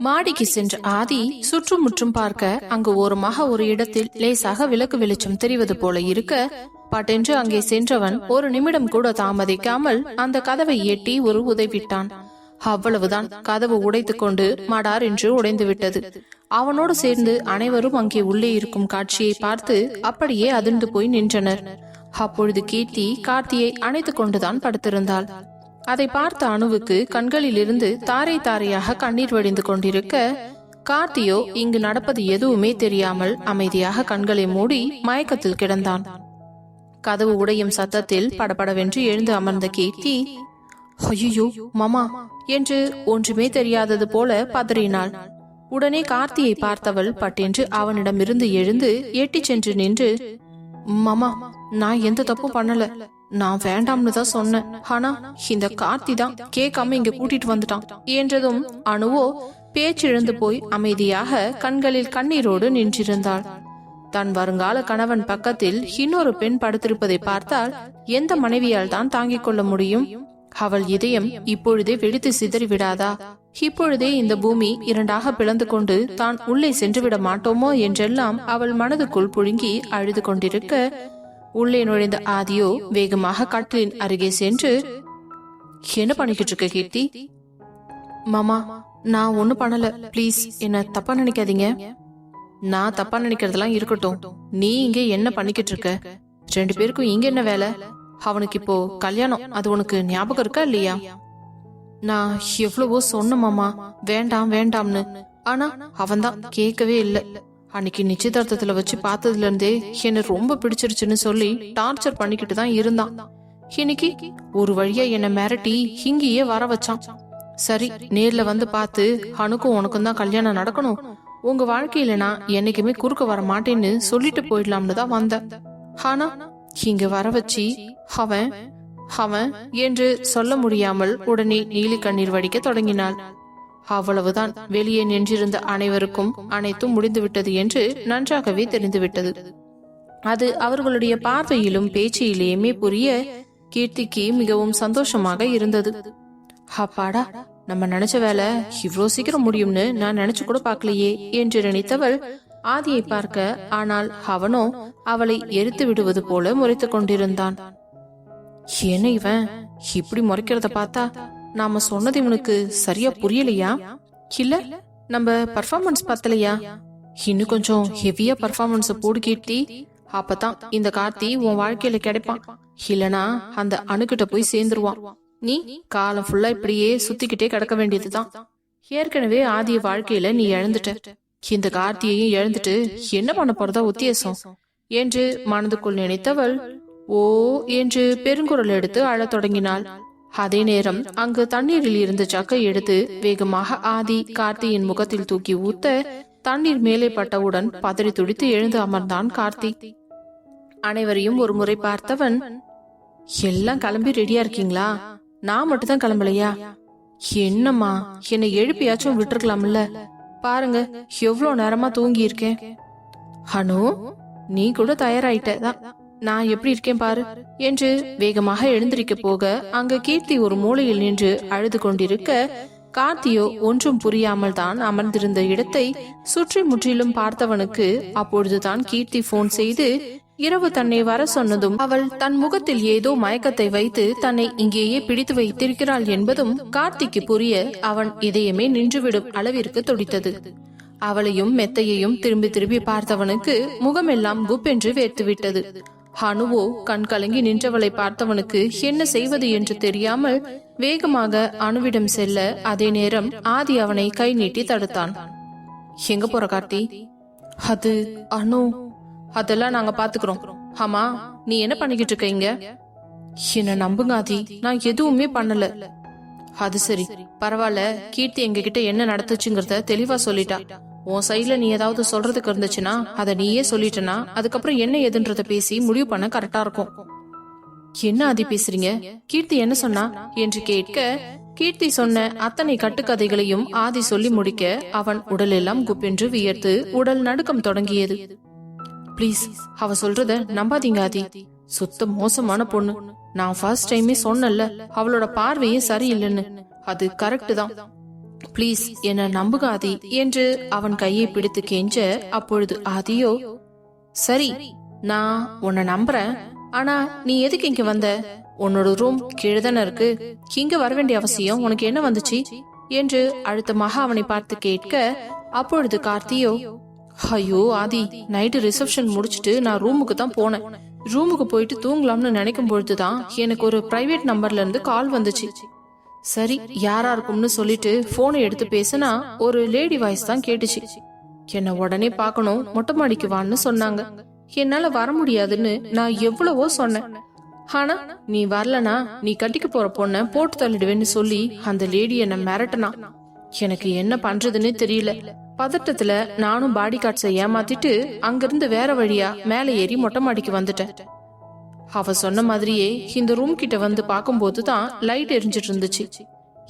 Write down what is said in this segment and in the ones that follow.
மாடிக்கு சென்ற ஆதி சுற்றுமுற்றும் பார்க்க அங்கு ஓரமாக ஒரு இடத்தில் லேசாக விளக்கு வெளிச்சம் தெரிவது போல இருக்க, பட்டென்று அங்கே சென்றவன் ஒரு நிமிடம் கூட தாமதிக்காமல் அந்த கதவை எட்டி ஒரு உதைவிட்டான். அவ்வளவுதான், கதவு உடைத்துக் கொண்டு மடார் என்று உடைந்து விட்டது. அவனோடு சேர்ந்து அனைவரும் அங்கே உள்ளே இருக்கும் காட்சியை பார்த்து அப்படியே அதிர்ந்து போய் நின்றனர். அப்பொழுது கீர்த்தி கார்த்தியை அணைத்துக் கொண்டுதான் படுத்திருந்தாள். அதை பார்த்த அணுவுக்கு கண்களில் இருந்து தாரை தாரையாக கண்ணீர் வடிந்து கொண்டிருக்க, கார்த்தியோ இங்கு நடப்பது எதுவுமே தெரியாமல் அமைதியாக கண்களை மூடி மயக்கத்தில் கிடந்தான். கதவு உடையும் சத்தத்தில் படபடவென்று எழுந்து அமர்ந்த கீர்த்தி, ஐயோ மாமா என்று ஒன்றுமே தெரியாதது போல பதறினாள். உடனே கார்த்தியை பார்த்தவள் பட்டென்று அவனிடமிருந்து எழுந்து எட்டி சென்று நின்று, மாமா, நான் எந்த தப்பும் பண்ணல, நான் வேண்டாம்னு தான் சொன்னேன், ஆனா இந்த கார்த்தி தான் கேட்காம இங்க கூட்டிட்டு வந்துட்டான் என்றதும் அணுவோ பேச்சிழந்து போய் அமைதியாக கண்களில் கண்ணீரோடு நின்றிருந்தாள். தன் வருங்கால கணவன் பக்கத்தில் இன்னொரு பெண் படுத்திருப்பதை பார்த்தால் எந்த மனைவியால் தான் தாங்கிக் கொள்ள முடியும்? அவள் இதயம் இப்பொழுதே வெடித்து சிதறி விடாதா? இப்பொழுதே இந்த பூமி இரண்டாக பிளந்து கொண்டு தான் உள்ளே சென்று விட மாட்டோமோ என்றெல்லாம் அவள் மனதுக்குள் புழுங்கி அழுது கொண்டிருக்க, உள்ளே நுழைந்த ஆதியோ வேகமாக கட்டிலின் அருகே சென்று, என்ன பண்ணிக்கிட்டு இருக்க கீர்த்தி? மாமா, நான் ஒண்ணு பண்ணல, பிளீஸ் என்ன தப்பா நினைக்காதீங்க. நான் தப்பா நினைக்கிறதெல்லாம் இருக்கட்டும், நீ இங்க என்ன பண்ணிக்கிட்டு இருக்க? 2 பேருக்கும் இங்க என்ன வேலை? அவனுக்கு இப்போ கல்யாணம், அது உனக்கு ஞாபகம் இருக்கா இல்லையா? நான் எவ்வளவோ சொன்ன மாமா, வேண்டாம் வேண்டாம்னு, ஆனா அவன் தான் கேட்கவே இல்லை. அன்னைக்கு நிச்சயதார்த்தத்துல வச்சு பார்த்ததுல இருந்தே என்ன ரொம்ப பிடிச்சிருச்சுன்னு சொல்லி டார்ச்சர் பண்ணிக்கிட்டு தான் இருந்தான். இன்னைக்கு ஒரு வழியா என்ன மிரட்டி இங்கேயே வர வச்சான். சரி, நேர்ல வந்து பார்த்து அனுக்கும் உனக்கும் தான் கல்யாணம் நடக்கணும், உங்க வாழ்க்கையில நான் என்னைக்குமே குறுக்க வர மாட்டேன்னு சொல்லிட்டு போயிடலாம்னு தான் வந்தேன். ஆனா இங்க வர வச்சு அவன் அவன் என்று சொல்ல முடியாமல் உடனே நீலி கண்ணீர் வடிக்க தொடங்கினாள். அவ்வளவுதான், வெளியே நின்றிருந்த அனைவருக்கும் அனைத்தும் முடிந்துவிட்டது என்று நன்றாகவே தெரிந்துவிட்டது. அது அவர்களுடைய பார்வையிலும் பேச்சிலேயுமே புரிய கீர்த்திக்கு மிகவும் சந்தோஷமாக இருந்தது. அப்பாடா, நம்ம நினைச்ச வேலை இவ்வளவு சீக்கிரம் முடியும்னு நான் நினைச்சு கூட பார்க்கலையே என்று நினைத்தவள் ஆதியை பார்க்க, ஆனால் அவனோ அவளை எரித்து விடுவது போல முறைத்து கொண்டிருந்தான். என்ன இவன் இப்படி முறைக்கிறத பார்த்தா நாம சொன்னது இவனுக்கு சரியா புரியலையா? இல்ல நம்ம பர்ஃபார்மன்ஸ் பத்தலையா? இன்னும் கொஞ்சம் ஹெவியா பர்ஃபார்மன்ஸ் போடு கீர்த்தி, அப்பதான் இந்த கார்த்தி உன் வாழ்க்கையில கிடைப்பான். இல்லனா அந்த அணுகிட்ட போய் சேர்ந்துருவான். நீ காலம் ஃபுல்லா இப்படியே சுத்திக்கிட்டே கிடக்க வேண்டியதுதான். ஏற்கனவே ஆதிய வாழ்க்கையில நீ இழந்துட்ட, இந்த கார்த்தியையும் இழந்துட்டு என்ன பண்ண போறதா உத்தேசம் என்று மனதுக்குள் நினைத்தவள் ஓ என்று பெருங்குரல் எடுத்து அழத் தொடங்கினாள். அதே நேரம் அங்கு தண்ணீரில் இருந்து சக்கை எடுத்து வேகமாக ஆதி கார்த்தியின் முகத்தில் தூக்கி ஊத்த, தண்ணீர் மேலே பட்டவுடன் பதறி துடித்து எழுந்து அமர்ந்தான் கார்த்தி. அனைவரையும் ஒரு முறை பார்த்தவன், எல்லாம் கிளம்பி ரெடியா இருக்கீங்களா? நான் மட்டும் தான் கிளம்பலையா? என்னம்மா, என்னை எழுப்பியாச்சும் விட்டுருக்கலாம்ல, பாருங்க எவ்வளவு நேரமா தூங்கி இருக்கேன். அனு, நீ கூட தயாராயிட்டதான், நான் எப்படி இருக்கேன் பாரு என்று வேகமாக எழுந்திருக்க போக, அங்க கீர்த்தி ஒரு மூலையில் நின்று அழுது கொண்டிருக்க, கார்த்தியோ ஒன்றும் புரியாமல் தான் அமர்ந்திருந்த இடத்தை சுற்றி முற்றிலும் பார்த்தவனுக்கு அப்பொழுதுதான் கீர்த்தி போன் செய்து இரவு தன்னை வர சொன்னதும் அவள் தன் முகத்தில் ஏதோ மயக்கத்தை வைத்து தன்னை இங்கேயே பிடித்து வைத்திருக்கிறாள் என்பதும் கார்த்திக்கு புரிய அவன் இதயமே நின்றுவிடும் அளவிற்கு துடித்தது. அவளையும் மெத்தையையும் திரும்பி திரும்பி பார்த்தவனுக்கு முகமெல்லாம் குப்பென்று வேர்த்துவிட்டது. அனுவோ கண் கலங்கி நின்றவளை பார்த்தவனுக்கு என்ன செய்வது என்று தெரியாமல் வேகமாக அணுவிடம் செல்ல, அதே நேரம் ஆதி அவனை கை நீட்டி தடுத்தான். எங்க போற கார்த்தி? அது அனு, அதெல்லாம் நாங்க பாத்துக்கிறோம். ஆமா, நீ என்ன பண்ணிக்கிட்டு இருக்க இங்க? என்ன நம்புங்க ஆதி, நான் எதுவுமே பண்ணல. அது சரி, பரவாயில்ல, கீர்த்தி எங்க கிட்ட என்ன நடத்துச்சுங்கிறத தெளிவா சொல்லிட்டா. உன் சைட்ல நீ ஏதாவது சொல்றதுக்கு இருந்துச்சுன்னா அதை நீயே சொல்லிட்டனா அதுக்கப்புறம் என்ன எதுன்றத பேசி முடிவு பண்ண கரெக்டா இருக்கும். என்ன ஆதி பேசுறீங்க? கீர்த்தி என்ன சொன்னா என்று கேட்க, கீர்த்தி சொன்ன அத்தனை கட்டுக்கதைகளையும் ஆதி சொல்லி முடிக்க அவன் உடல் எல்லாம் குப்பென்று வியர்த்து உடல் நடுக்கம் தொடங்கியது. பிளீஸ், அவ சொல்றத நம்பாதீங்க ஆதி, சுத்த மோசமான பொண்ணு. நான் ஃபர்ஸ்ட் டைமே சொன்னல, அவளோட பார்வையே சரியில்லைன்னு. அது கரெக்ட் தான். ப்ளீஸ் என்ன நம்புக ஆதி என்று அவன் கையை பிடித்து கெஞ்ச, அப்பொழுது ஆதியோ, சரி நான் உன்னை நம்புறேன், ஆனா நீ எதுக்கு இங்க வந்த? உன்னோட ரூம் கீழதானே இருக்கு, இங்க வர வேண்டிய அவசியம் உனக்கு என்ன வந்துச்சு என்று அழுத்தமாக அவனை பார்த்து கேட்க, அப்பொழுது கார்த்தியோ, ஐயோ ஆதி, நைட்டு ரிசப்ஷன் முடிச்சிட்டு நான் ரூமுக்கு தான் போனேன். ரூமுக்கு போயிட்டு தூங்கலாம்னு நினைக்கும் பொழுதுதான் எனக்கு ஒரு பிரைவேட் நம்பர்ல இருந்து கால் வந்துச்சு. சரி யாரா இருக்கும்னு சொல்லிட்டு போனை எடுத்து பேசினா ஒரு லேடி வாய்ஸ் தான் கேட்டுச்சு. என்ன உடனே பாக்கணும், மொட்டை மாடிக்கு வான்னு சொன்னாங்க. என்னால வர முடியாதுன்னு நான் எவ்வளவோ சொன்னேன். ஆனா நீ வரலனா நீ கட்டிக்க போற பொண்ண போட்டு தள்ளிடுவேன்னு சொல்லி அந்த லேடி என்ன மிரட்டனா. எனக்கு என்ன பண்றதுன்னு தெரியல. பதட்டத்துல நானும் பாடி கார்ட்ஸை ஏமாத்திட்டு அங்கிருந்து வேற வழியா மேல ஏறி மொட்டை மாடிக்கு வந்துட்டேன். அவ சொன்ன மாதிரியே இந்த ரூம் கிட்ட வந்து பாக்கும்போது தான் லைட் எரிஞ்சிட்டு இருந்துச்சு.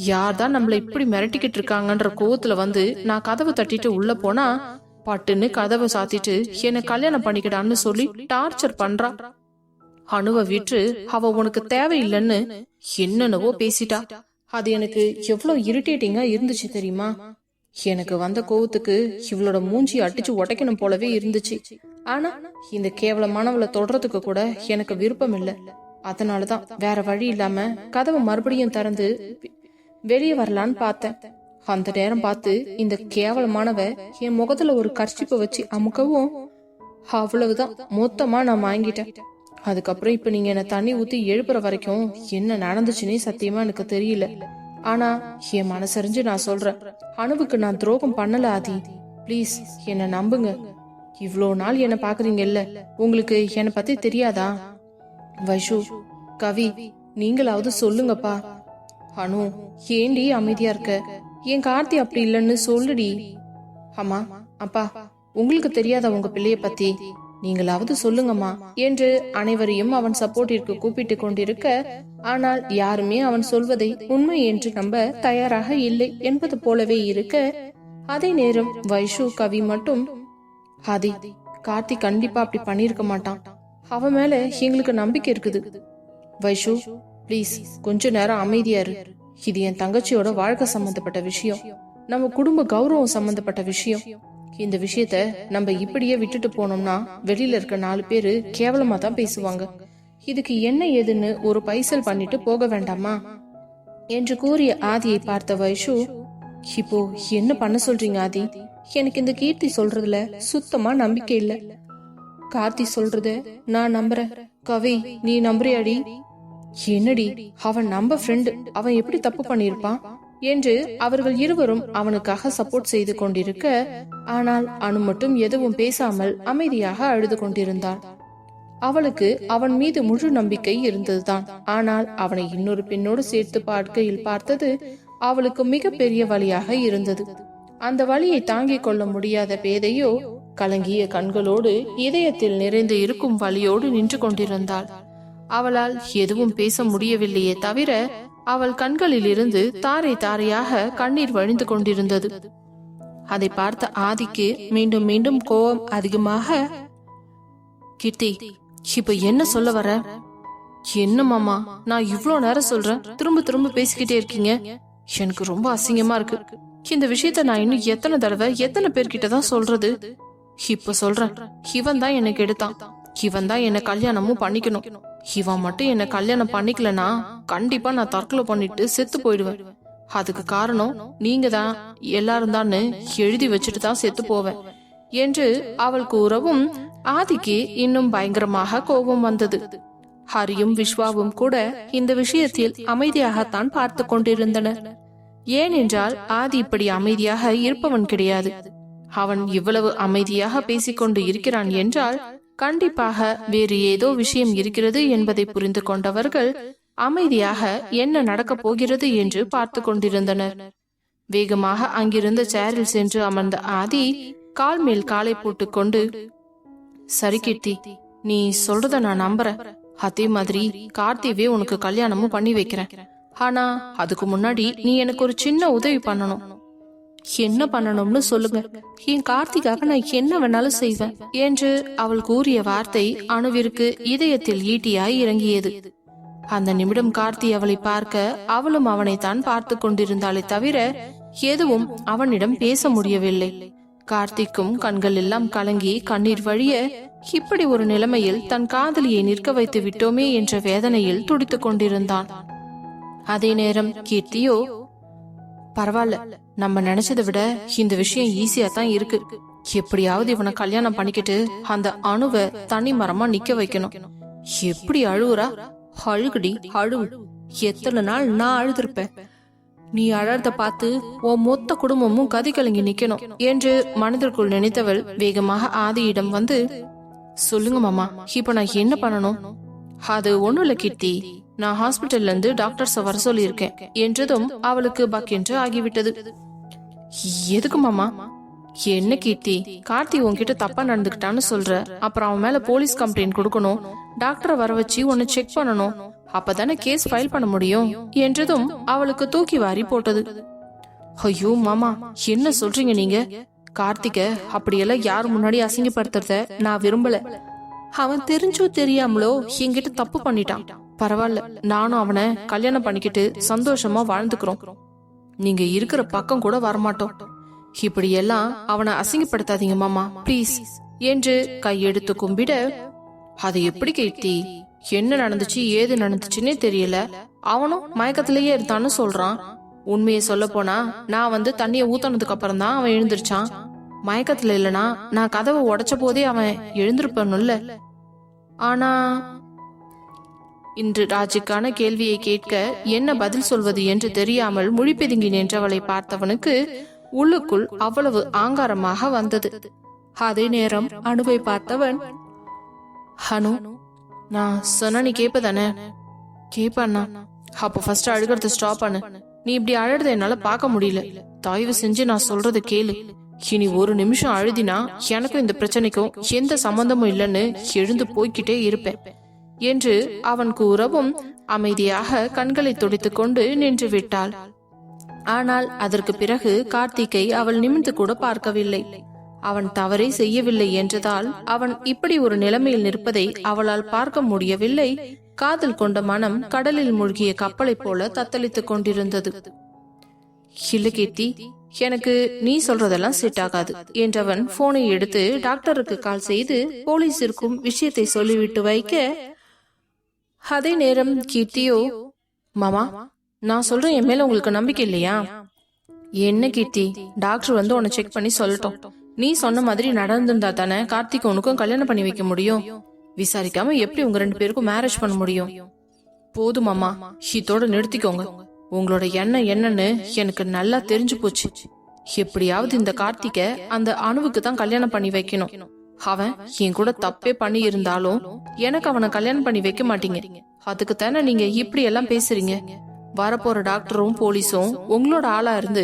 யார் தான் நம்மள இப்படி மிரட்டிக்கிட்டு இருக்காங்கன்ற கோவத்துல வந்து நான் கதவை தட்டிட்டு உள்ள போனா, பட்டுன்னு கதவை சாத்திட்டு என்ன கல்யாணம் பண்ணிக்கிடான்னு சொல்லி டார்ச்சர் பண்றா. அணுவை விட்டு அவ உனக்கு தேவையில்லைன்னு என்னென்னவோ பேசிட்டா. அது எனக்கு எவ்வளவு இரிட்டேட்டிங்கா இருந்துச்சு தெரியுமா? எனக்கு வந்த கோவத்துக்கு இவளோட மூஞ்சி அடிச்சு உடைக்கணும் போலவே இருந்துச்சு. ஆனா இந்த கேவலமானவளை தொடறதுக்கு கூட எனக்கு விருப்பம் இல்லை. அதனாலதான் வேற வழி இல்லாம கதவை மறுபடியும் திறந்து வெளியே வரலான்னு பார்த்தேன். அந்த நேரம் பார்த்து இந்த கேவலமானவ என் முகத்துல ஒரு கர்ச்சிப்பை வச்சு அமுக்கவும், அவ்வளவுதான் மொத்தமா நான் வாங்கிட்டேன். அதுக்கப்புறம் இப்ப நீங்க என்ன தண்ணி ஊத்தி எழுப்புற வரைக்கும் என்ன நடந்துச்சுன்னே சத்தியமா எனக்கு தெரியல. ஆனா என் மனசறிஞ்சு நான் சொல்றேன், அணுவுக்கு நான் துரோகம் பண்ணல ஆதி. பிளீஸ் என்ன நம்புங்க. இவ்வளோ நாள் என்ன பாக்குறீங்கல்ல, உங்களுக்கு என்ன பத்தி தெரியாதா? வைஷு, கவி, நீங்களாவது சொல்லுங்கப்பா. அனு, ஏண்டி அமைதியா இருக்க? என் கார்த்தி அப்படி இல்லைன்னு சொல்லுடி. அம்மா, அப்பா, உங்களுக்கு தெரியாத உங்க பிள்ளைய பத்தி நீங்களாவது சொல்லுங்கம்மா என்று அனைவரையும் அவன் சப்போர்ட்டிற்கு கூப்பிட்டு கொண்டிருக்க, ஆனால் யாருமே அவன் சொல்வதை உண்மை என்று நம்ப தயாராக இல்லை என்பது போலவே இருக்க, அதே நேரம் வைஷு, கவி மட்டும், ஆதி, கார்த்தி கண்டிப்பா அப்படி பண்ணிருக்க மாட்டான், அவன் மேல எங்களுக்கு நம்பிக்கை இருக்குது. வைஷு பிளீஸ் கொஞ்ச நேரம் அமைதியா இரு. இது என் தங்கச்சியோட வாழ்க்கை சம்பந்தப்பட்ட விஷயம், நம்ம குடும்ப கௌரவம் சம்பந்தப்பட்ட விஷயம். இந்த விஷயத்த நம்ம இப்படியே விட்டுட்டு போனோம்னா வெளியில இருக்க 4 பேரு கேவலமா தான் பேசுவாங்க. இதுக்கு என்ன ஏதுன்னு ஒரு பைசல் பண்ணிட்டு போக வேண்டாமா என்று கூறிய ஆதியை பார்த்த வைஷு, இப்போ என்ன பண்ண சொல்றீங்க ஆதி? எனக்கு இந்த கீர்த்தி சொல்றதுல சுத்தமா நம்பிக்கை இல்ல. கார்த்தி சொல்றத நான் நம்புறேன். கவி, நீ நம்புறியாடி? என்னடி, அவன் நம்ம ஃப்ரெண்டு, அவன் எப்படி தப்பு பண்ணிருப்பான் என்று அவர்கள் இருவரும் அவனுக்காக சப்போர்ட் செய்து கொண்டிருக்க, ஆனால் அனு மட்டும் எதுவும் பேசாமல் அமைதியாக அழுது கொண்டிருந்தாள். அவளுக்கு அவன் மீது முழு நம்பிக்கை இருந்ததுதான். ஆனால் அவனை இன்னொரு பெண்ணோடு சேர்த்து பார்க்கையில் பார்த்தது அவளுக்கு மிக பெரிய வலியாக இருந்தது. அந்த வலியை தாங்கிக் கொள்ள முடியாத பேதையோ கலங்கிய கண்களோடு இதயத்தில் நிறைந்து இருக்கும் வலியோடு நின்று கொண்டிருந்தாள். அவளால் எதுவும் பேச முடியவில்லையே தவிர அவள் கண்களில் இருந்து தாரை தாரையாக கண்ணீர் வழிந்து கொண்டிருந்தது. அதை பார்த்த ஆதிக்கு மீண்டும் மீண்டும் கோபம் அதிகமாக, கீர்த்தி, இப்ப என்ன சொல்ல வர? என்ன மாமா, நான் இவ்ளோ நேரம் சொல்றேன், திரும்ப திரும்ப பேசிக்கிட்டே இருக்கீங்க. எனக்கு ரொம்ப அசிங்கமா இருக்கு. இந்த விஷயத்த நான் இன்னும் எத்தனை தடவை எத்தனை பேர்கிட்ட தான் சொல்றது? இப்ப சொல்றேன், இவன் தான் எனக்கு எடுத்தான், இவன் தான் என்ன கல்யாணமும் பண்ணிக்கணும். இவன் மட்டும் என்ன கல்யாணம் பண்ணிக்கலனா கண்டிப்பா நான் தற்கொலை பண்ணிட்டு செத்து போயிடுவேன். அதுக்கு காரணம் நீங்க தான், எல்லாரும் தான் எழுதி வச்சுட்டு தான் செத்து போவேன் என்று அவள் கூறவும் ஆதிக்கு இன்னும் பயங்கரமாக கோபம் வந்தது. ஹரியும் விஸ்வாவும் கூட இந்த விஷயத்தில் அமைதியாகத்தான் பார்த்து கொண்டிருந்தனர். ஏனென்றால் ஆதி இப்படி அமைதியாக இருப்பவன் கிடையாது. அவன் இவ்வளவு அமைதியாக பேசிக்கொண்டு இருக்கிறான் என்றால் கண்டிப்பாக வேறு ஏதோ விஷயம் இருக்கிறது என்பதை புரிந்து கொண்டவர்கள் அமைதியாக என்ன நடக்கப் போகிறது என்று பார்த்து கொண்டிருந்தனர். வேகமாக அங்கிருந்த சேரில் சென்று அமர்ந்த ஆதி கால் மேல் காலை போட்டுக்கொண்டு, சரி கீர்த்தி, நீ சொல்றத நான் நம்புறேன். அதே மாதிரி கார்த்திவே உனக்கு கல்யாணமும் பண்ணி வைக்கிறேன். ஆனா அதுக்கு முன்னாடி நீ எனக்கு ஒரு சின்ன உதவி பண்ணணும். என்ன பண்ணணும்னு சொல்லுங்க, என் கார்த்திகாக நான் என்ன வேணாலும் செய்வேன் என்று அவள் கூறிய வார்த்தை அணுவிற்கு இதயத்தில் ஈட்டியாய் இறங்கியது. அந்த நிமிடம் கார்த்தி அவளை பார்க்க அவளும் அவனைத்தான் பார்த்து கொண்டிருந்தாளே தவிர எதுவும் அவனிடம் பேச முடியவில்லை. கார்த்திக்கும் கண்கள் எல்லாம் கலங்கி கண்ணீர் வழிய இப்படி ஒரு நிலைமையில் தன் காதலியை நிற்க வைத்து விட்டோமே என்ற வேதனையில் துடித்துக் கொண்டிருந்தான். அதே நேரம் கீர்த்தியோ, பரவாயில்ல, நம்ம நினைச்சதை விட இந்த விஷயம் ஈஸியா தான் இருக்கு. எப்படியாவது இவனை கல்யாணம் பண்ணிக்கிட்டு அந்த அணுவை தனி மரமா நிக்க வைக்கணும். எப்படி அழுவுறா? அழுகுடி, அழுவு. எத்தனை நாள் நான் அழுதுருப்பேன். நீ அழறத பார்த்து உன் மொத்த குடும்பமும் கதி கலங்கி நிக்கணும் என்று மனதிற்குள் நினைத்தவள் வேகமாக ஆதியிடம் வந்து, சொல்லுங்க மாமா, இப்ப நான் என்ன பண்ணணும்? அது ஒண்ணும் இல்ல கீர்த்தி, நான் ஹாஸ்பிட்டல்ல இருந்து டாக்டர்ஸ வர சொல்லி இருக்கேன் என்றதும் அவளுக்கு பக்கென்று ஆகிவிட்டது. எதுக்கு மாமா? என்ன கீர்த்தி, கார்த்தி உன்கிட்ட தப்பா நடந்துக்கிட்டான்னு சொல்ற, அப்புறம் அவன் மேல போலீஸ் கம்ப்ளைண்ட் கொடுக்கணும், டாக்டரை வர வச்சு உன்னை செக் பண்ணணும், அப்பதானே கேஸ் ஃபைல் பண்ண முடியும் என்றதும் அவளுக்கு தூக்கி வாரி போட்டது. ஐயோ மாமா, என்ன சொல்றீங்க நீங்க? கார்த்திக அப்படியெல்லாம் யார் முன்னாடி அசிங்கப்படுத்துறத நான் விரும்பல. அவன் தெரிஞ்சோ தெரியாமலோ என்கிட்ட தப்பு பண்ணிட்டான். பரவாயில்ல, நானும் அவனை கல்யாணம் பண்ணிக்கிட்டு சந்தோஷமா வாழ்ந்துக்கிறோம். நீங்க இருக்கிற பக்கம் கூட வரமாட்டோம். இப்படி எல்லாம் அவனை அசிங்கப்படுத்தாதீங்க மாமா, பிளீஸ் என்று கையெடுத்து கும்பிட, அது எப்படி கீர்த்தி? என்ன நடந்துச்சு ஏது நடந்துச்சுன்னே தெரியல. அவனும் மயக்கத்திலேயே இருந்தான்னு சொல்றான். உண்மையை சொல்ல போனா நான் வந்து தண்ணிய ஊத்தனதுக்கு அப்புறம் தான் அவன் எழுந்திருச்சான். மயக்கத்துல இல்லனா நான் கதவை உடைச்ச போதே அவன் எழுந்திருப்பனுல்ல. ஆனா இன்று ராஜுக்கான கேள்வியை கேட்க என்ன பதில் சொல்வது என்று தெரியாமல் முழிப்பெதுங்கி நின்றவளை பார்த்தவனுக்கு உள்ளுக்குள் அவ்வளவு ஆங்காரமாக வந்தது. அதே நேரம் அணுவை பார்த்தவன், அனு, நான் சொன்ன நீ கேப்பதானே? கேப்பண்ணா. அப்போ ஃபர்ஸ்ட் அழுகிறத ஸ்டாப் பண்ணு. நீ இப்படி அழுறத என்னால பார்க்க முடியல. தயவு செஞ்சு நான் சொல்றத கேளு. இனி ஒரு நிமிஷம் அழுதினா எனக்கும் இந்த பிரச்சனைக்கும் எந்த சம்பந்தமும் இல்லைன்னு எழுந்து போய்கிட்டே இருப்பேன் என்று அவன் கூறவும் அமைதியாக கண்களை துடைத்துக் கொண்டு நின்று விட்டாள். ஆனால் அதற்கு பிறகு கார்த்திகை அவள் நிமிர்ந்து கூட பார்க்கவில்லை. அவன் தவறே செய்யவில்லை என்றதால் அவன் இப்படி ஒரு நிலைமையில் நிற்பதை அவளால் பார்க்க முடியவில்லை. காதல் கொண்ட மனம் கடலில் மூழ்கிய கப்பலை போல தத்தளித்துக் கொண்டிருந்தது. இல்ல கீர்த்தி, எனக்கு நீ சொல்றதெல்லாம் செட் ஆகாது என்றவன் போனை எடுத்து டாக்டருக்கு கால் செய்து போலீசிற்கும் விஷயத்தை சொல்லிவிட்டு வைக்க, அதே நேரம் கீர்த்தியோ, மாமா, நான் சொல்றேன், என் மேல உங்களுக்கு நம்பிக்கை இல்லையா? என்ன கீர்த்தி, டாக்டர் வந்து உன்னை செக் பண்ணி சொல்லட்டும். நீ சொன்ன மாதிரி நடந்திருந்தா தானே கார்த்திக் உனக்கும் கல்யாணம் பண்ணி வைக்க முடியும். விசாரிக்காம எப்படி உங்க 2 பேருக்கும் மேரேஜ் பண்ண முடியும்? போதும் மாமா, இதோட நிறுத்திக்கோங்க. உங்களோட எண்ணம் என்னன்னு எனக்கு நல்லா தெரிஞ்சு போச்சு. எப்படியாவது இந்த கார்த்திக அந்த அணுவுக்கு தான் கல்யாணம் பண்ணி வைக்கணும். அவன் என் கூட தப்பே பண்ணி இருந்தாலும் எனக்கு அவனை கல்யாணம் பண்ணி வைக்க மாட்டீங்க. அதுக்கு தானே நீங்க இப்படி எல்லாம் பேசுறீங்க. வரப்போற டாக்டரும் போலீஸும் உங்களோட ஆளா இருந்து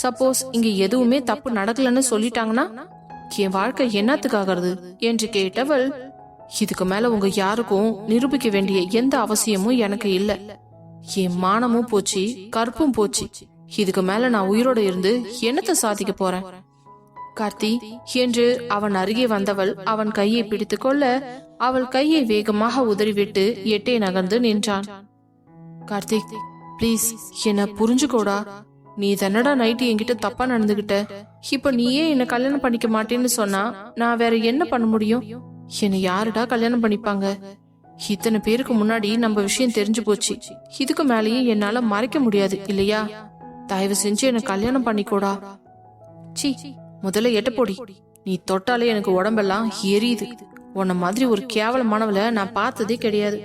சப்போஸ் இங்க எதுவுமே தப்பு நடக்கலன்னு சொல்லிட்டாங்கன்னா என் வாழ்க்கை என்னத்துக்காகிறது என்று கேட்டவள், இதுக்கு மேல உங்க யாருக்கும் நிரூபிக்க வேண்டிய எந்த அவசியமும் எனக்கு இல்ல. என் மானமும் போச்சு, கற்பும் போச்சு. இதுக்கு மேல நான் உயிரோட இருந்து என்னத்தை சாதிக்க போறேன்? கார்த்தி என்று அவன் அருகே வந்தவள் அவன் கையை பிடித்துக் கொள்ள அவள் கையை வேகமாக உதறிவிட்டு எட்டே நகர்ந்து நின்றான். கார்த்திக், பிளீஸ் என்ன புரிஞ்சுக்கோடா. நீ தன்னடா நைட்டு என்கிட்ட தப்பா நடந்துகிட்ட. இப்ப நீயே என்ன கல்யாணம் பண்ணிக்க மாட்டேன்னு சொன்னா நான் வேற என்ன பண்ண முடியும்? என்னை யாருடா கல்யாணம் பண்ணிப்பாங்க? இத்தனை பேருக்கு முன்னாடி நம்ம விஷயம் தெரிஞ்சு போச்சு. இதுக்கு மேலேயும் என்னால மறைக்க முடியாது இல்லையா? தயவு செஞ்சு என்ன கல்யாணம் பண்ணிக்கோடா. சி, முதல்ல எட்ட போடி. நீ தொட்டாலே எனக்கு உடம்பெல்லாம் எரியுது. உன்ன மாதிரி ஒரு கேவலமானவளை நான் பார்த்ததே கிடையாது.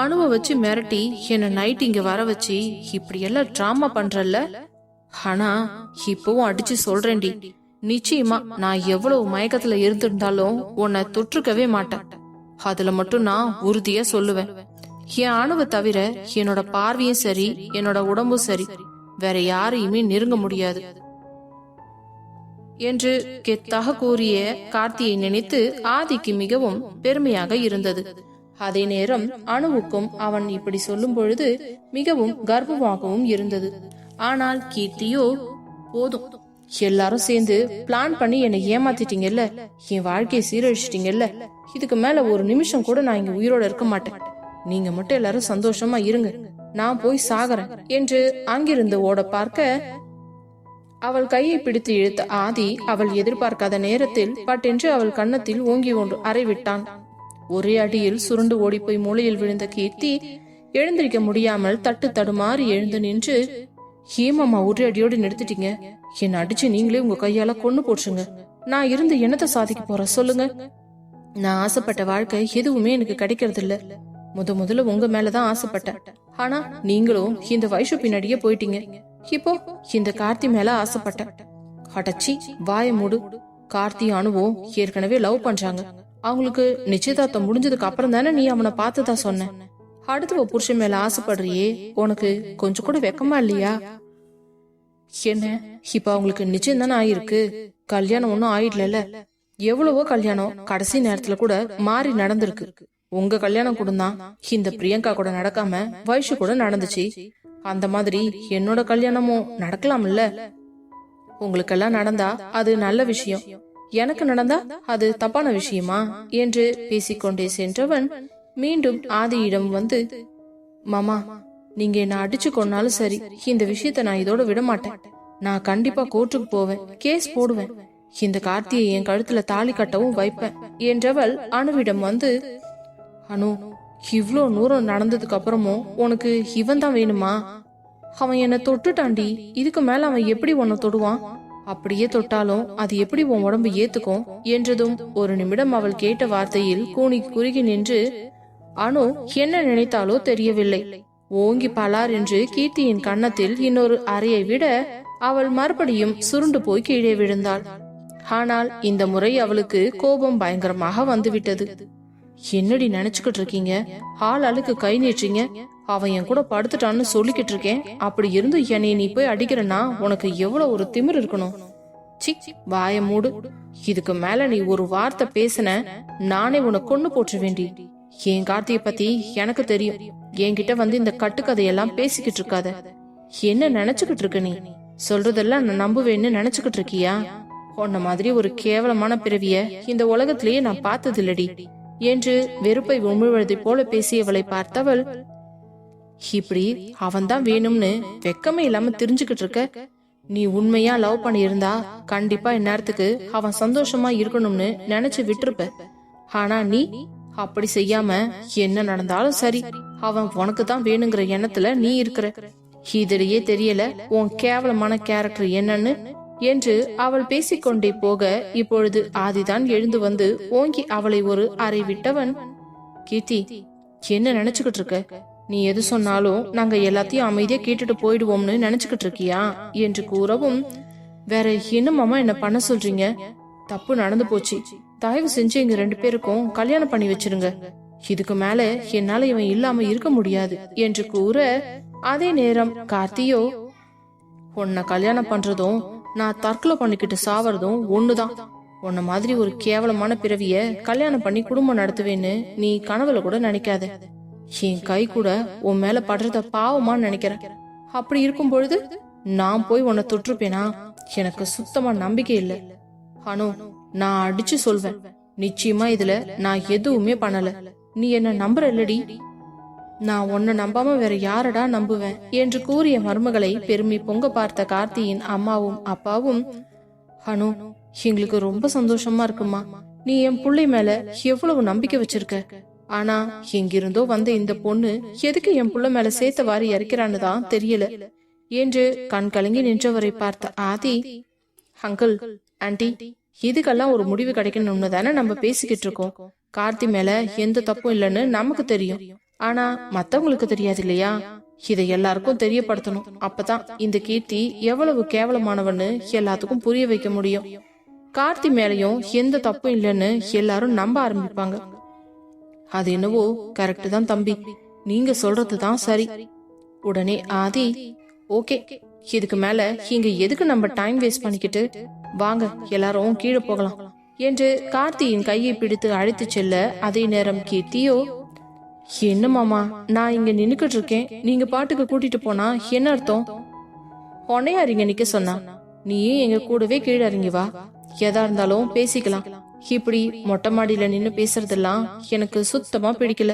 அணுவை வச்சு மிரட்டி என்ன நைட் இங்க வர வச்சு இப்படி எல்லாம் டிராமா பண்றல்ல. ஆனா இப்பவும் அடிச்சு சொல்றேன்டி, நிச்சயமா நான் எவ்வளவு மயக்கத்துல இருந்திருந்தாலும் உன்னை தொற்றுக்கவே மாட்டேன். அதுல மட்டும் நான் உறுதியா சொல்லுவேன். என் அணுவை தவிர என்னோட பார்வையும் சரி, என்னோட உடம்பும் சரி, வேற யாரையுமே நெருங்க முடியாது என்று கெத்தாக கூறிய கார்த்தியை நினைத்து ஆதிக்கு மிகவும் பெருமையாக இருந்தது. அதே நேரம் அணுவுக்கும் அவன் இப்படி சொல்லும் பொழுது மிகவும் கர்வமாகவும் இருந்தது. ஆனால் கீர்த்தியோ, போதும், எல்லாரும் சேர்ந்து பிளான் பண்ணி என்னை ஏமாத்திட்டீங்கல்ல, என் வாழ்க்கையை சீரழிச்சிட்டீங்கல்ல, இதுக்கு மேல ஒரு நிமிஷம் கூட நான் இங்க உயிரோட இருக்க மாட்டேன். நீங்க மட்டும் எல்லாரும் சந்தோஷமா இருங்க, நான் போய் சாகறேன் என்று அங்கிருந்து ஓட பார்க்க, அவள் கையை பிடித்து இழுத்த ஆதி அவள் எதிர்பார்க்காத நேரத்தில் பட்டென்று அவள் கன்னத்தில் ஓங்கி ஒன்று அறைவிட்டான். ஒரே அடியில் சுருண்டு ஓடிப்போய் மூலையில் விழுந்த கீர்த்தி எழுந்திருக்க முடியாமல் தட்டு தடுமாறி எழுந்து நின்று, ஏமாமா ஒரே அடியோடு நிறுத்திட்டீங்க, என்ன அடிச்சு நீங்களே உங்க கையால கொன்னு போச்சுங்க. நான் இருந்து என்னத்தை சாதிக்க போற சொல்லுங்க. நான் ஆசைப்பட்ட வாழ்க்கை எதுவுமே எனக்கு கிடைக்கிறது இல்ல. முதல்ல உங்க மேலதான் ஆசைப்பட்டேன். ஆனா நீங்களும் இந்த வயசு பின்னாடியே போயிட்டீங்க. இப்போ இந்த கார்த்தி மேல ஆசைப்பட்டேன். அடச்சி வாய மூடு. கார்த்தி அனுவும் ஏற்கனவே லவ் பண்றாங்க. அவங்களுக்கு நிச்சயதார்த்தம் முடிஞ்சதுக்கு அப்புறம் தானே நீ அவனை பார்த்ததா சொன்ன. அடுத்து புருஷன் மேல ஆசைப்படுறியே, உனக்கு கொஞ்சம் கூட வெக்கமா இல்லையா? என்ன இப்ப அவங்களுக்கு நிச்சயம் தானே ஆயிருக்கு, கல்யாணம் ஒன்னும் ஆயிடல. எவ்வளவோ கல்யாணம் கடைசி நேரத்துல கூட மாறி நடந்திருக்கு. உங்க கல்யாணம் கூட தான் இந்த பிரியங்கா கூட நடக்காம வயசு கூட நடந்துச்சு. அந்த மாதிரி என்னோட கல்யாணமும் நடக்கலாம்ல. உங்களுக்கெல்லாம் நடந்தா அது நல்ல விஷயம், எனக்கு நடந்தா அது தப்பான விஷயமா என்று பேசிக்கொண்டே சென்றவன் மீண்டும் ஆதியிடம் வந்து, மாமா நீங்க என்ன அடிச்சு கொன்னாலும் சரி, இந்த விஷயத்த நான் இதோட விட மாட்டேன். நான் கண்டிப்பா கோர்ட்டுக்கு போவேன், கேஸ் போடுவேன். இந்த கார்த்தியை என் கழுத்துல தாலி கட்டவும் வைப்பேன் என்றவள் அணுவிடம் வந்து, அனு இவ்ளோ தூரம் நடந்ததுக்கு அப்புறமும் உனக்கு இவன் தான் வேணுமா? அவன் என்ன தொட்டுட்டாண்டி, இதுக்கு மேல அவன் எப்படி உன்னை தொடுவான்? அப்படியே தொட்டாலும் அது எப்படி உன் உடம்பு ஏத்துக்கும் என்றதும் ஒரு நிமிடம் அவள் கேட்ட வார்த்தையில் கூனி குறுகி நின்று அனு என்ன நினைத்தாலோ தெரியவில்லை. ஓங்கி பலார் என்று கீர்த்தியின் கன்னத்தில் இன்னொரு அறையை விட அவள் மறுபடியும் சுருண்டு போய் கீழே விழுந்தாள். ஆனால் இந்த முறை அவளுக்கு கோபம் பயங்கரமாக வந்துவிட்டது. என்னடி நினைச்சுக்கிட்டு இருக்கீங்க? ஆள் அழுக்கு கை நீட்டுறீங்க. அவன் என் கூட படுத்துட்டான்னு சொல்லிக்கிட்டு இருக்கேன். அப்படி இருந்து என்னை நீ போய் அடிக்கிறனா உனக்கு எவ்வளவு ஒரு திமிர் இருக்கணும். சி வாய மூடு. இதுக்கு மேல நீ ஒரு வார்த்தை பேசின நானே உனக்கு கொண்டு போற்ற வேண்டி. என் கார்த்தியை பத்தி எனக்கு தெரியும். என்கிட்ட வந்து இந்த கட்டுக்கதையெல்லாம் பேசிக்கிட்டு இருக்காத. என்ன நினைச்சுக்கிட்டு இருக்க நீ? சொல்றதெல்லாம் நான் நம்புவேன்னு நினைச்சுக்கிட்டு இருக்கியா? உன்ன மாதிரி ஒரு கேவலமான பிறவிய இந்த உலகத்திலேயே நான் பார்த்தது இல்லடி என்று வெறுப்பை உமிழ்வதை போல பேசியவளை பார்த்தவள், இப்படி அவன்தான் வேணும்னு வெக்கமே இல்லாம தெரிஞ்சுக்கிட்டு இருக்க. நீ உண்மையா லவ் பண்ணி இருந்தா கண்டிப்பா இந்நேரத்துக்கு அவன் சந்தோஷமா இருக்கணும்னு நினைச்சு விட்டுருப்ப. ஆனா நீ அப்படி செய்யாம என்ன நடந்தாலும் சரி அவன் உனக்கு தான் வேணுங்கிற எண்ணத்துல நீ இருக்கிற. இதிலேயே தெரியல உன் கேவலமான கேரக்டர் என்னன்னு என்று அவள் பேசிக்கொண்டே போக இப்பொழுது ஆதிதான் எழுந்து வந்து ஓங்கி அவளை ஒரு அறை விட்டவன், கீர்த்தி என்ன நினைச்சுக்கிட்டு இருக்க? நீ எது சொன்னாலும் நாங்க எல்லாத்தையும் அமைதியா கேட்டுட்டு போயிடுவோம்னு நினைச்சுக்கிட்டு இருக்கியா என்று கூறவும், வேற என்னமாமா என்ன பண்ண சொல்றீங்க? தப்பு நடந்து போச்சு. தயவு செஞ்சு எங்க 2 பேருக்கும் கல்யாணம் பண்ணி வச்சிருங்க. இதுக்கு மேல என்னால இவன் இல்லாம இருக்க முடியாது என்று கூற, அதே நேரம் கார்த்தியோ, உன்னை கல்யாணம் பண்றதும் நான் தற்கொலை பண்ணிக்கிட்டு சாவறதும் ஒண்ணுதான். உன்ன மாதிரி ஒரு கேவலமான பிறவிய கல்யாணம் பண்ணி குடும்பம் நடத்துவேன்னு நீ கனவுல கூட நினைக்காத. என் கை கூட உன் மேல படுறத பாவமா நினைக்கிறேன். அப்படி இருக்கும் பொழுது நான் போய் உன்னை தொற்றுப்பேனா? எனக்கு சுத்தமா நம்பிக்கை இல்ல. அனு நான் அடிச்சு சொல்வேன், நிச்சயமா இதுல நான் எதுவுமே பண்ணல. நீ என்ன நம்புற இல்லடி? நான் உன்னை நம்பாம வேற யாரடா நம்புவேன் என்று கூறிய மருமகளை பெருமை பொங்க பார்த்த கார்த்தியின் அம்மாவும் அப்பாவும், அனு எங்களுக்கு ரொம்ப சந்தோஷமா இருக்குமா. நீ என் புள்ளை மேல எவ்வளவு நம்பிக்கை வச்சிருக்க. ஆனா எங்கிருந்தோ வந்த இந்த பொண்ணு எதுக்கு என் புள்ள மேல சேர்த்த வாரி இறக்கிறான்னு தான் தெரியல என்று கண் கலங்கி நின்றவரை பார்த்த ஆதி, அங்கிள் ஆன்டி இதுக்கெல்லாம் ஒரு முடிவு கிடைக்கணும்னு தானே நம்ம பேசிக்கிட்டு இருக்கோம். கார்த்தி மேல எந்த தப்பும் இல்லைன்னு நமக்கு தெரியும். ஆனா மத்தவங்களுக்கு தெரியாது இல்லையா? இதை எல்லாருக்கும் தெரியப்படுத்தணும். அப்பதான் இந்த கீர்த்தி எவ்வளவு கேவலமானவன்னு எல்லாத்துக்கும் புரிய வைக்க முடியும். கார்த்தி மேலையும் எந்த தப்பும் இல்லைன்னு எல்லாரும் நம்ப ஆரம்பிப்பாங்க. அது என்னவோ கரெக்ட் தான் தம்பி, நீங்க சொல்றதுதான் சரி. உடனே ஆதி, ஓகே இதுக்கு மேல இங்க எதுக்கு நம்ம டைம் வேஸ்ட் பண்ணிக்கிட்டு, வாங்க எல்லாரும் கீழே போகலாம் என்று கார்த்தியின் கையை பிடித்து அழைத்து செல்ல, அதே நேரம் கீர்த்தியோ, என்ன மாமா நான் இங்க நின்னுக்கிட்டு இருக்கேன், நீங்க பாட்டுக்கு கூட்டிட்டு போனா என்ன அர்த்தம்? உன்னையா இங்க நிக்க சொன்னா? நீயே எங்க கூடவே கீழே இறங்கி வா, எதா இருந்தாலும் பேசிக்கலாம். இப்படி மொட்டை மாடியில நின்னு பேசுறதெல்லாம் எனக்கு சுத்தமா பிடிக்கல.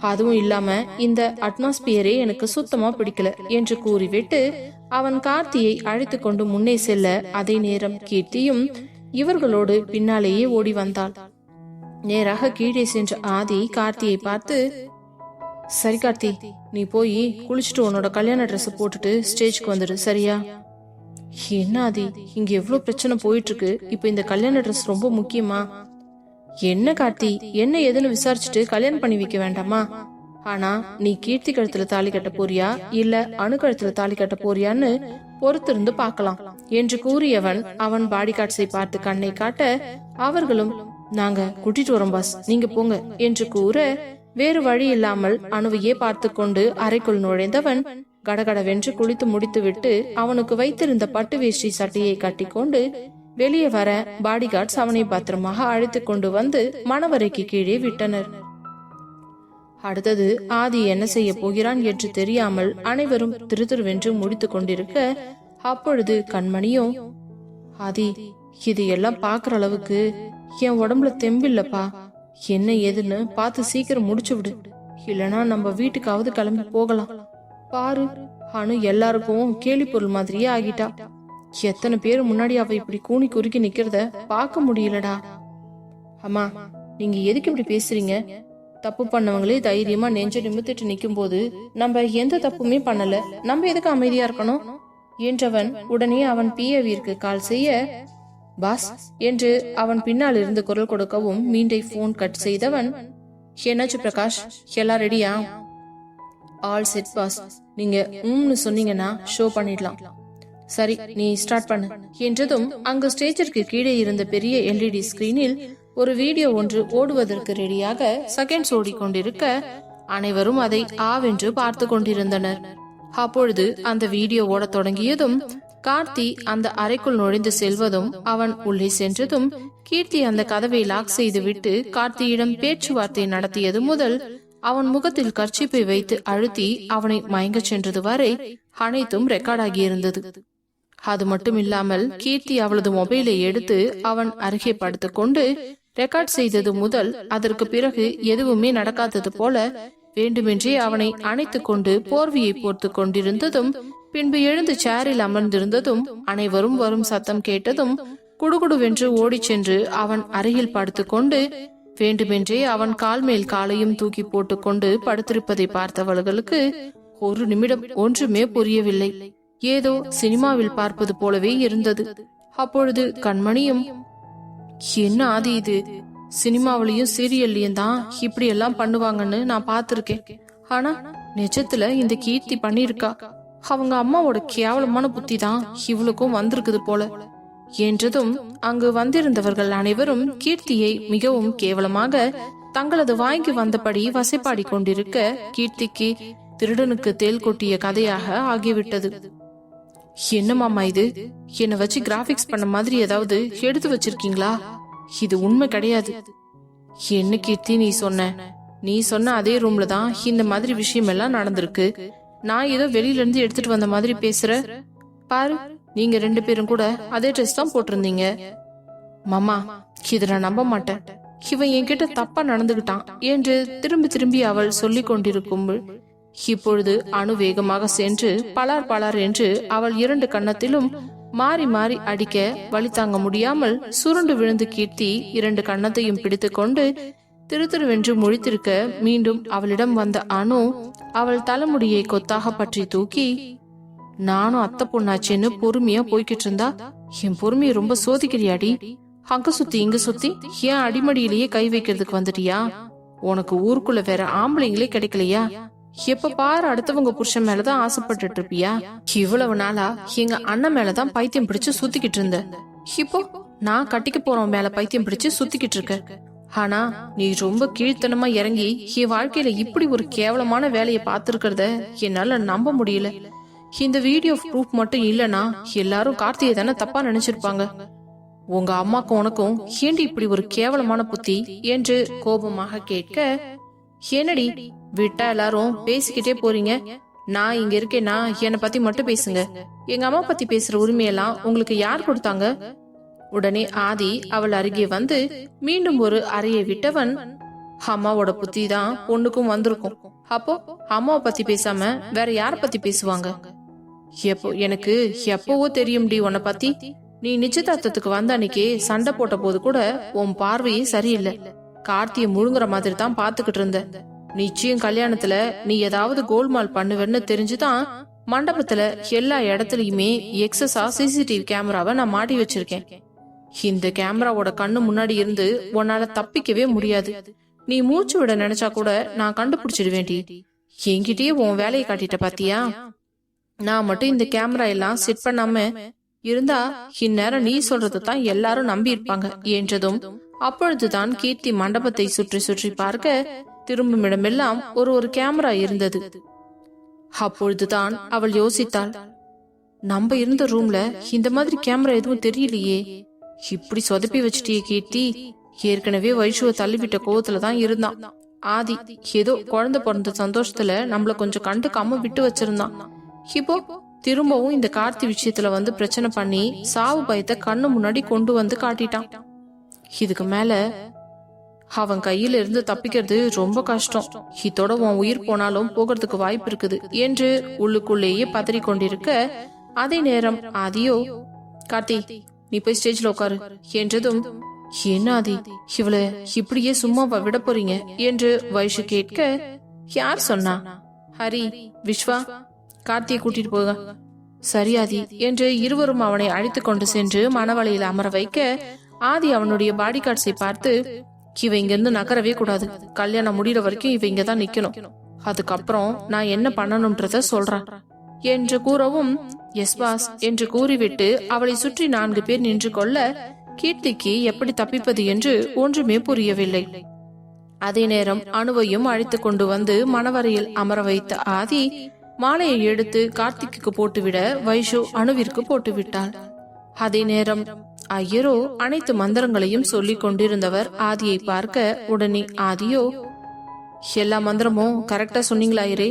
அதுவும் இல்லாம இந்த அட்மாஸ்பியரே எனக்கு சுத்தமா பிடிக்கல என்று கூறிவிட்டு அவன் கார்த்தியை அழைத்து கொண்டு முன்னே செல்ல, அதே நேரம் கீர்த்தியும் இவர்களோடு பின்னாலேயே ஓடி வந்தாள். நேராக கீழே சென்ற ஆதி கார்த்தியை பார்த்து, சரி கார்த்தி, நீ போய் குளிச்சுட்டு உன்னோட கல்யாண ட்ரெஸ் போட்டுட்டு ஸ்டேஜ்க்கு வந்துடு, சரியா? என்ன ஆதி, இங்க எவ்வளவு பிரச்சனை போயிட்டு இருக்கு, இப்ப இந்த கல்யாண ட்ரெஸ் ரொம்ப முக்கியமா? என்ன கார்த்தி, என்ன ஏதுன்னு விசாரிச்சுட்டு கல்யாணம் பண்ணி வைக்க வேண்டாமா? ஆனா நீ கீர்த்தி கழுத்துல தாலி கட்ட போறியா இல்ல அணு கழுத்துல தாலி கட்ட போறியான்னு பொறுத்திருந்து பார்க்கலாம் என்று கூறியவன் அவன் பாடி கார்ட்ஸை பார்த்து கண்ணை காட்ட, அவர்களும் நாங்க கூட்டிட்டு வரோம் பாஸ், நீங்க போங்க என்று கூற, வேறு வழி இல்லாமல் அணுவையே பார்த்து கொண்டு அறைக்குள் நுழைந்தவன் கடகடவென்று குளித்து முடித்துவிட்டு அவனுக்கு வைத்திருந்த பட்டு வேஷ்டி சட்டையை கட்டிக்கொண்டு வெளியே வர பாடிகார்ட்ஸ் அவனை பத்திரமாக அழைத்து கொண்டு வந்து மணவரைக்கு கீழே விட்டனர். அடுத்தது ஆதி என்ன செய்ய போகிறான் என்று தெரியாமல் அனைவரும் திருதிருவென்று முடித்து கொண்டிருக்க, அப்பொழுது கண்மணியும், ஆதி, இது எல்லாம் பாக்குற அளவுக்கு என் உடம்புல தெம்பில்லப்பா, என்ன ஏதுன்னு பார்த்து சீக்கிரம் முடிச்சு விடு, இல்லனா நம்ம வீட்டுக்காவது கிளம்பி போகலாம். பாரு, அனு எல்லாருக்கும் கேலி பொருள் மாதிரியே ஆகிட்டா. எத்தனை பேர் முன்னாடி அவ இப்படி கூனி குறுக்கி நிக்கிறத பாக்க முடியலடா. அம்மா, நீங்க எதுக்கு இப்படி பேசுறீங்க? தப்பு பண்ணவங்களே தைரியமா நெஞ்ச நிமித்திட்டு நிக்கும் போது நம்ம எந்த தப்புமே பண்ணல, நம்ம எதுக்கு அமைதியா இருக்கணும் என்றவன் உடனே அவன் பிஏவிற்கு கால் செய்ய, பாஸ் என்று அவன் பின்னால் இருந்து குரல் கொடுக்கவும் மீண்டை போன் கட் செய்தவன், என்னாச்சு பிரகாஷ், எல்லாம் ரெடியா? ஆல் செட் பாஸ், நீங்க சொன்னீங்கன்னா ஷோ பண்ணிடலாம். சரி, நீ ஸ்டார்ட் பண்ணு என்றதும் அங்கு ஸ்டேஜிற்கு கீழே இருந்த பெரிய எல்இடி ஸ்கிரீனில் ஒரு வீடியோ ஒன்று ஓடுவதற்கு ரெடியாக செகண்ட்ஸ் ஓடிக்கொண்டிருக்க, அனைவரும் அதை ஆவென்று பார்த்து கொண்டிருந்தனர். அப்பொழுது அந்த வீடியோ ஓட தொடங்கியதும் கார்த்தி அந்த அறைக்குள் நுழைந்து செல்வதும் அவன் உள்ளே சென்றதும் கீர்த்தி அந்த கதவை லாக் செய்துவிட்டு கார்த்தியிடம் பேச்சுவார்த்தை நடத்தியது முதல் அவன் முகத்தில் கர்ச்சிப்பை வைத்து அழுத்தி அவனை மயங்க சென்றது வரை அனைத்தும் ரெக்கார்ட் ஆகியிருந்தது. அது மட்டும் இல்லாமல் கீர்த்தி அவளது மொபைலை எடுத்து அவன் அருகே படுத்து கொண்டு ரெக்கார்ட் செய்தது முதல் அதற்கு பிறகு எதுவுமே நடக்காதது போல வேண்டுமென்றே அவனை அணைத்து கொண்டு போர்வையை போர்த்து கொண்டிருந்ததும், பின்பு எழுந்து சேரில் அமர்ந்திருந்ததும், அனைவரும் வரும் சத்தம் கேட்டதும் குடுகுடுவென்று ஓடி சென்று அவன் அருகில் படுத்து கொண்டு வேண்டுமென்றே அவன் கால் மேல் காலையும் தூக்கி போட்டுக்கொண்டு படுத்திருப்பதை பார்த்தவர்களுக்கு ஒரு நிமிடம் ஒன்றுமே புரியவில்லை. ஏதோ சினிமாவில் பார்ப்பது போலவே இருந்தது. அப்பொழுது கண்மணியும், என்ன ஆதி இது, சினிமாவிலையும் சீரியல்லையும் தான் இப்படி எல்லாம் பண்ணுவாங்கன்னு நான் பார்த்திருக்கேன், ஆனா நிஜத்துல இந்த கீர்த்தி பண்ணிருக்கா, அவங்க அம்மாவோட கேவலமான புத்தி தான் இவளுக்கும் வந்திருக்குது போல என்றதும் அங்கு வந்திருந்தவர்கள் அனைவரும் கீர்த்தியை மிகவும் கேவலமாக தங்களது வாங்கி வந்தபடி வசைப்பாடி கொண்டிருக்க, கீர்த்திக்கு திருடனுக்கு தேல் கொட்டிய கதையாக ஆகிவிட்டது. என்ன மாமா இது, என்ன வச்சு கிராபிக்ஸ் பண்ண மாதிரி ஏதாவது எடுத்து வச்சிருக்கீங்களா? இது உண்மை கிடையாது. என்ன கீர்த்தி நீ சொன்ன அதே ரூம்ல தான் இந்த மாதிரி விஷயம் எல்லாம் நடந்திருக்கு. நான் ஏதோ வெளியில இருந்து எடுத்துட்டு வந்த மாதிரி பேசுற பாரு, நீங்க 2 பேரும் கூட அதே ட்ரெஸ் தான் போட்டிருந்தீங்க. மாமா, இத நான் நம்ப மாட்டேன், இவன் என்கிட்ட தப்பா நடந்துகிட்டான் என்று திரும்பி திரும்பி அவள் சொல்லிக் கொண்டிருக்கும் இப்பொழுது அணு வேகமாக சென்று பலார் பலார் என்று அவள் 2 கன்னத்திலும் மாறி மாறி அடிக்க வலி தாங்க முடியாமல் சுருண்டு விழுந்து கீர்த்தி 2 கன்னத்தையும் பிடித்து கொண்டு திருத்திருவென்று முழித்திருக்க, மீண்டும் அவளிடம் வந்த அணு அவள் தலைமுடியை கொத்தாக பற்றி தூக்கி, நானும் அத்தை பொண்ணாச்சேன்னு பொறுமையா போய்கிட்டு இருந்தா என் பொறுமையை ரொம்ப சோதிக்கிறியாடி, அங்க சுத்தி இங்க சுத்தி ஏன் அடிமடியிலேயே கை வைக்கிறதுக்கு வந்துட்டியா? உனக்கு ஊருக்குள்ள வேற ஆம்பளைங்களே கிடைக்கலையா? எப்ப பாரு அடுத்தவங்க புருஷன் மேலதான் ஆசைப்பட்டு இருப்பியா? இவ்வளவு நாளா எங்க அண்ணன் மேலதான் பைத்தியம் பிடிச்சு சுத்திக்கிட்டு இருந்த, இப்போ நான் கட்டிக்க போறவன் மேல பைத்தியம் பிடிச்சு சுத்திக்கிட்டு இருக்க. ஆனா நீ ரொம்ப கீழ்த்தனமா இறங்கி என் வாழ்க்கையில இப்படி ஒரு கேவலமான வேலையை பார்த்திருக்கிறத என்னால நம்ப முடியல. இந்த வீடியோ ப்ரூஃப் மட்டும் இல்லனா எல்லாரும் கார்த்தியை தானே தப்பா நினைச்சிருப்பாங்க. உங்க அம்மாக்கும் உனக்கும் ஏண்டி இப்படி ஒரு கேவலமான புத்தி என்று கோபமாக கேட்க, என்னடி விட்டா எல்லாரும் பேசிக்கிட்டே போறீங்க, நான் இங்க இருக்கேன்னா என்னை பத்தி மட்டும் பேசுங்க, எங்க அம்மா பத்தி பேசுற உரிமையெல்லாம் உங்களுக்கு யார் கொடுத்தாங்க? உடனே ஆதி அவள் அருகே வந்து மீண்டும் ஒரு அறையை விட்டவன், அம்மாவோட புத்தி தான் பொண்ணுக்கும் வந்திருக்கும். அப்போ அம்மாவை பத்தி பேசாம வேற யார பத்தி பேசுவாங்க? எனக்கு எப்பவோ தெரியும்டி உன்னை பத்தி. நீ நிச்சயதார்த்தத்துக்கு வந்த அன்னைக்கு சண்டை போட்ட போது கூட உன் பார்வையே சரியில்லை. கார்த்திய முழுங்குற மாதிரி தான் பாத்துக்கிட்டு இருந்த. நிச்சயம் கல்யாணத்துல நீ ஏதாவது கோல்மால் பண்ணுவேன்னு தெரிஞ்சுதான் மண்டபத்துல எல்லா இடத்துலயுமே எக்ஸஸா சிசிடிவி கேமராவை நான் மாட்டி வச்சிருக்கேன். இந்த கேமராவோட கண்ணு முன்னாடி இருந்து உன்னால தப்பிக்கவே முடியாது. நீ மூச்சு விட நினைச்சா கூட நான் கண்டுபிடிச்சிடுவேண்டி. என்கிட்டயே உன் வேலையை காட்டிட்ட பாத்தியா? நான் மட்டும் இந்த கேமரா எல்லாம் செட் பண்ணாம இருந்தா இந்நேரம் நீ சொல்றது தான் எல்லாரும் நம்பி இருப்பாங்க என்றதும் அப்பொழுதுதான் கீர்த்தி மண்டபத்தை சுற்றி சுற்றி பார்க்க திரும்பும் இடமெல்லாம் ஒரு கேமரா இருந்தது. அப்பொழுதுதான் அவள் யோசித்தாள், நம்ம இருந்த ரூம்ல இந்த மாதிரி கேமரா எதுவும் தெரியலையே. இப்படி சொதப்பி வச்சுட்டியே கீர்த்தி. ஏற்கனவே வைஷுவை தள்ளிவிட்ட கோவத்துலதான் இருந்தான். ஆதி ஏதோ குழந்தை பிறந்த சந்தோஷத்துல நம்மள கொஞ்சம் கண்டுக்காம விட்டு வச்சிருந்தான். இப்போ திரும்பவும் இந்த கார்த்தி விஷயத்துல வந்து பிரச்சனை பண்ணி சாவு பயத்தை கண்ணு முன்னாடி கொண்டு வந்து காட்டிட்டான். இதுக்கு மேல அவன் கையில இருந்து தப்பிக்கிறது ரொம்ப கஷ்டம். இதோட உன் உயிர் போனாலும் போகிறதுக்கு வாய்ப்பு இருக்குது என்று உள்ளுக்குள்ளேயே பதறி கொண்டிருக்க, அதே நேரம் ஆதியோ, கார்த்தி நீ போய் ஸ்டேஜ்ல உட்காரு என்றதும், என்ன ஆதி இவளை இப்படியே சும்மாவா விட போறீங்க என்று வைஷு கேட்க, யார் சொன்னா? ஹரி, விஸ்வா, கார்த்தியை கூட்டிட்டு போக. சரி ஆதி என்று இருவரும் அவனை அழைத்து கொண்டு சென்று மணவளையில் அமர வைக்க, ஆதி அவனுடைய பாடி கார்ட்ஸை பார்த்து, இவ இங்க இருந்து நகரவே கூடாது. கல்யாணம் முடிகிற வரைக்கும் இவ இங்கதான் நிக்கணும். அதுக்கப்புறம் நான் என்ன பண்ணணும்ன்றத சொல்றேன் என்று கூறவும், எஸ் பாஸ் என்று கூறிவிட்டு அவளை சுற்றி 4 பேர் நின்று கொள்ள, கீர்த்திக்கு எப்படி தப்பிப்பது என்று ஒன்றுமே புரியவில்லை. அதே நேரம் அனுவையும் அழைத்து கொண்டு வந்து மணவரையில் அமர வைத்த ஆதி மாலையை எடுத்து கார்த்திக்கு போட்டுவிட வைஷு அணுவிற்கு போட்டுவிட்டாள். அதே நேரம் ஐயரோ அனைத்து மந்திரங்களையும் சொல்லிக் கொண்டிருந்தவர் ஆதியை பார்க்க, உடனே ஆதியோ, எல்லா மந்திரமும் கரெக்டா சொன்னீங்களா ஐயரே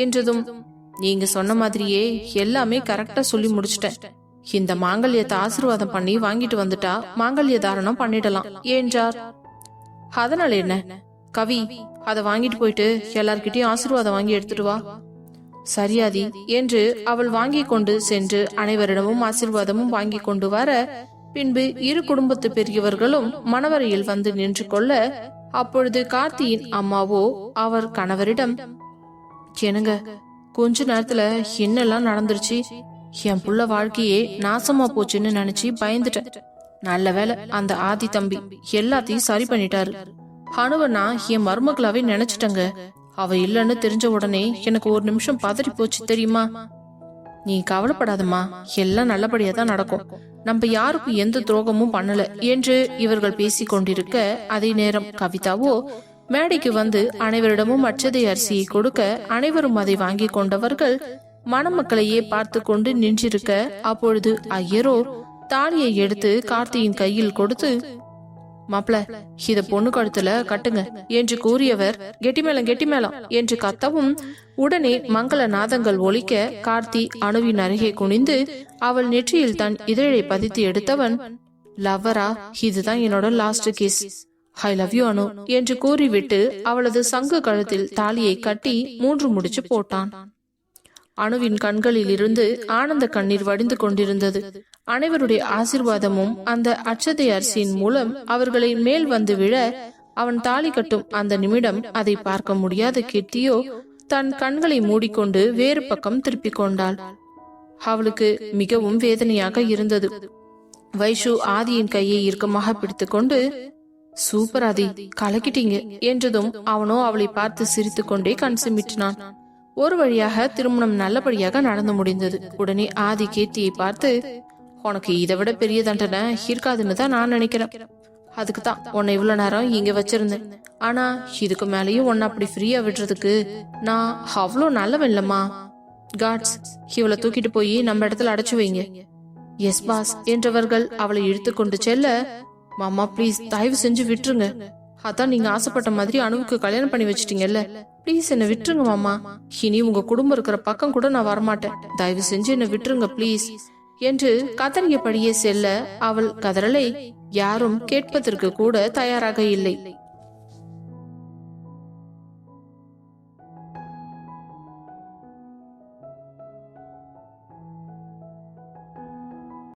என்றதும், நீங்க சொன்ன மாதிரியே எல்லாமே கரெக்டா சொல்லி முடிச்சிட்டேன். இந்த மாங்கல்யத்தை ஆசீர்வாதம் பண்ணி வாங்கிட்டு வந்துட்டா மாங்கல்ய தாரணம் பண்ணிடலாம் என்றார். அதனால என்ன கவி, அதை வாங்கிட்டு போயிட்டு எல்லார்கிட்டயும் ஆசீர்வாதம் வாங்கி எடுத்துட்டு வா. சரியாதி என்று அவள் வாங்கி கொண்டு சென்று அனைவரிடமும் ஆசீர்வாதமும் வாங்கி கொண்டு வர, பின்பு இரு குடும்பத்து பெரியவர்களும் மணவரையில் வந்து நின்று கொள்ள, அப்பொழுது கார்த்தியின் அம்மாவோ அவர் கணவரிடம், என்னங்க கொஞ்ச நேரத்துல என்னெல்லாம் நடந்துருச்சு. என் புள்ள வாழ்க்கையே நாசமா போச்சுன்னு நினைச்சு பயந்துட்டேன். நல்ல வேலை அந்த ஆதி தம்பி எல்லாத்தையும் சரி பண்ணிட்டாரு. அனுவ நான் என் மருமகளாவே நினைச்சிட்டங்க. அவ இல்லன்னு தெரிஞ்ச உடனே எனக்கு ஒரு நிமிஷம் பதறி போச்சு தெரியுமா? நீ கவலைப்படாதம்மா, எல்லாம் நல்லபடியா தான் நடக்கும். நம்ம யாருக்கும் எந்த துரோகமும் பண்ணல என்று இவர்கள் பேசிக் கொண்டிருக்க, அதே நேரம் கவிதாவோ மேடைக்கு வந்து அனைவரிடமும் அச்சதை அரிசியை கொடுக்க, அனைவரும் அதை வாங்கி கொண்டவர்கள் மணமக்களையே பார்த்து கொண்டு நின்றிருக்க, அப்பொழுது ஐயரோ தாலியை எடுத்து கார்த்தியின் கையில் கொடுத்து, மாப்பிள இத பொண்ணு கழுத்துல கட்டுங்க என்று கூறியவர், கெட்டி மேளம் என்று கத்தவும், உடனே மங்கள நாதங்கள் ஒலிக்க, கார்த்தி அணுவின் அருகே குனிந்து அவள் நெற்றியில் தன் இதழை பதித்து எடுத்தவன், லவ்வரா இதுதான் என்னோட last kiss, I love you Anu என்று கூறிவிட்டு அவளது சங்கு கழுத்தில் தாலியை கட்டி 3 முடிச்சு போட்டான். அணுவின் கண்களில் இருந்து ஆனந்த கண்ணீர் வடிந்து கொண்டிருந்தது. அனைவருடைய ஆசீர்வாதமும் அந்த அச்சதை அரிசியின் மூலம் அவர்களை மேல் வந்து விழ, அவன் தாலி கட்டும் அந்த நிமிடம் அதை பார்க்க முடியாத கீர்த்தியோ தன் கண்களை மூடிக்கொண்டு வேறு பக்கம் திருப்பிக் கொண்டாள். அவளுக்கு மிகவும் வேதனையாக இருந்தது. வைஷு ஆதியின் கையை இறுக்கமாக பிடித்துக்கொண்டு, சூப்பர் ஆதி, கலக்கிட்டீங்க என்றதும் அவனோ அவளை பார்த்து சிரித்துக் கொண்டே கண் சிமிட்டினான். ஒரு வழியாக திருமணம் நல்லபடியாக நடந்து முடிந்தது. உடனே ஆதி கீர்த்தியை பார்த்து, உனக்கு இதை விட பெரிய தண்டனை இருக்காதுன்னு தான் நான் நினைக்கிறேன். அதுக்குதான் உன்னை இவ்வளவு நேரம் இங்க வச்சிருந்தேன். ஆனா இதுக்கு மேலேயும் உன்னை அப்படி ஃப்ரீயா விடுறதுக்கு நான் அவ்வளோ நல்லவன் இல்லம்மா. காட்ஸ், இவளை தூக்கிட்டு போய் நம்ம இடத்துல அடைச்சு வைங்க. எஸ் பாஸ் என்றவர்கள் அவளை இழுத்து கொண்டு செல்ல, மாமா ப்ளீஸ் தயவு செஞ்சு விட்டுருங்க. அதான் நீங்க ஆசைப்பட்ட மாதிரி அணுவுக்கு கல்யாணம் பண்ணி வச்சிட்டீங்கல்ல, ப்ளீஸ் என்ன விட்டுருங்க மாமா. இனி உங்க குடும்பம் இருக்கிற பக்கம் கூட நான் வரமாட்டேன். தயவு செஞ்சு என்ன விட்டுருங்க ப்ளீஸ் என்று கதறியபடியே செல்ல, அவள் கதறலை யாரும் கேட்பதற்கு கூட தயாராக இல்லை.